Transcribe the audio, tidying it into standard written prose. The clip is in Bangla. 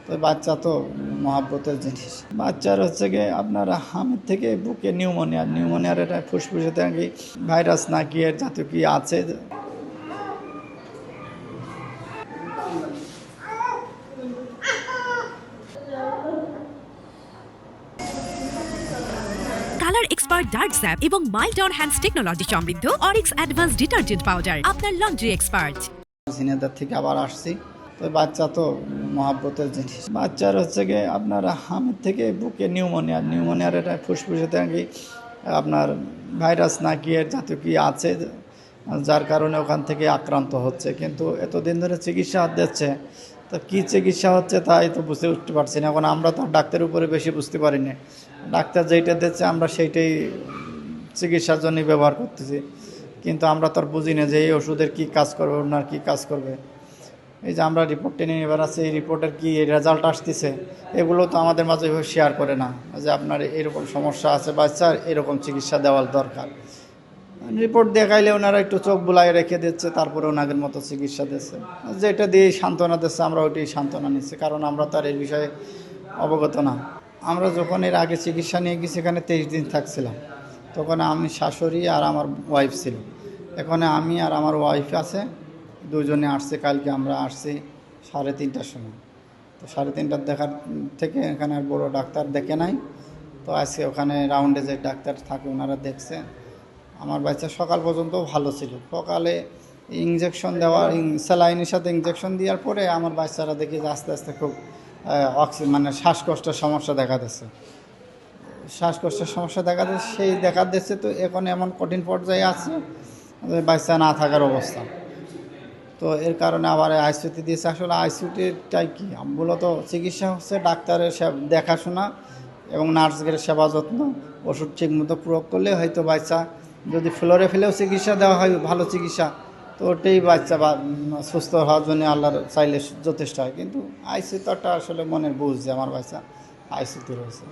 তো বাচ্চা তো মহাব্বতের জিনিস। বাচ্চার হচ্ছে গিয়ে আপনার হামের থেকে বুকে নিউমোনিয়ার এটা ফুসফুসেতে নাকি ভাইরাস নাকি এর জাতীয় কি আছে। কালার এক্সপার্ট ডার্ক স্যাপ এবং মাইল্ড অন হ্যান্ডস টেকনোলজি সমৃদ্ধ অরিক্স অ্যাডভান্স ডিটারজেন্ট পাউডার আপনার লন্ড্রি এক্সপার্ট। সিনেদার থেকে আবার আসছি। তো বাচ্চা তো মহাব্বতের জিনিস। বাচ্চার হচ্ছে গিয়ে আপনার হামের থেকে বুকে নিউমোনিয়ার এটা ফুসফুসেতে নাকি আপনার ভাইরাস নাকি এর জাতীয় কি আছে, যার কারণে ওখান থেকে আক্রান্ত হচ্ছে। কিন্তু এতদিন ধরে চিকিৎসা দিচ্ছে, তো কী চিকিৎসা হচ্ছে তাই তো বুঝতে উঠতে পারছি না। এখন আমরা তো ডাক্তারের উপরে বেশি বুঝতে পারিনি, ডাক্তার যেইটা দিচ্ছে আমরা সেইটাই চিকিৎসার জন্য ব্যবহার করতেছি। কিন্তু আমরা তো আর বুঝি না যে এই ওষুধের কী কাজ করবে, ওনার কী কাজ করবে। এই যে আমরা রিপোর্ট টেনে এবার আছে, এই রিপোর্টের কী রেজাল্ট আসতেছে এগুলো তো আমাদের মাঝে শেয়ার করে না, যে আপনার এরকম সমস্যা আছে বাচ্চার, এরকম চিকিৎসা দেওয়ার দরকার। রিপোর্ট দেখাইলে ওনারা একটু চোখ বুলাই রেখে দিচ্ছে, তারপরে ওনাদের মতো চিকিৎসা দিচ্ছে, যেটা দিয়ে সান্ত্বনা দিচ্ছে আমরা ওইটাই সান্ত্বনা নিচ্ছি, কারণ আমরা তো আর এই বিষয়ে অবগত না। আমরা যখন এর আগে চিকিৎসা নিয়ে গেছি এখানে 23 দিন থাকছিলাম, তখন আমি শাশুড়ি আর আমার ওয়াইফ ছিল। এখানে আমি আর আমার ওয়াইফ আছে, দুজনে আসছে। কালকে আমরা আসছি 3:30টার সময়। তো 3:30টার দেখার থেকে এখানে আর বড়ো ডাক্তার দেখে নাই। তো আজকে ওখানে রাউন্ডে যে ডাক্তার থাকে ওনারা দেখছে। আমার বাচ্চা সকাল পর্যন্ত ভালো ছিল। সকালে ইঞ্জেকশন দেওয়ার স্যালাইনের সাথে ইঞ্জেকশন দেওয়ার পরে আমার বাচ্চারা দেখি যে আস্তে আস্তে খুব মানে শ্বাসকষ্টের সমস্যা দেখা দিচ্ছে। শ্বাসকষ্টের সমস্যা দেখা দিচ্ছে, সেই দেখা দিচ্ছে। তো এখন এমন কঠিন পর্যায়ে আছে যে বাচ্চা না থাকার অবস্থা। তো এর কারণে আবার আইসিইউতে দিয়েছে। আসলে আইসিইউটাই কি মূলত চিকিৎসা হচ্ছে ডাক্তারের দেখাশোনা এবং নার্সদের সেবা যত্ন, ওষুধ ঠিকমতো প্রয়োগ করলে হয়তো বাচ্চা যদি ফ্লোরে ফেলেও চিকিৎসা দেওয়া হয় ভালো চিকিৎসা, তো ওটাই বাচ্চা বা সুস্থ হওয়ার জন্য আল্লাহর চাইলে যথেষ্ট হয়। কিন্তু আইসিইউটা আসলে মনের বুঝ যে আমার বাচ্চা আইসিইউতে রয়েছে।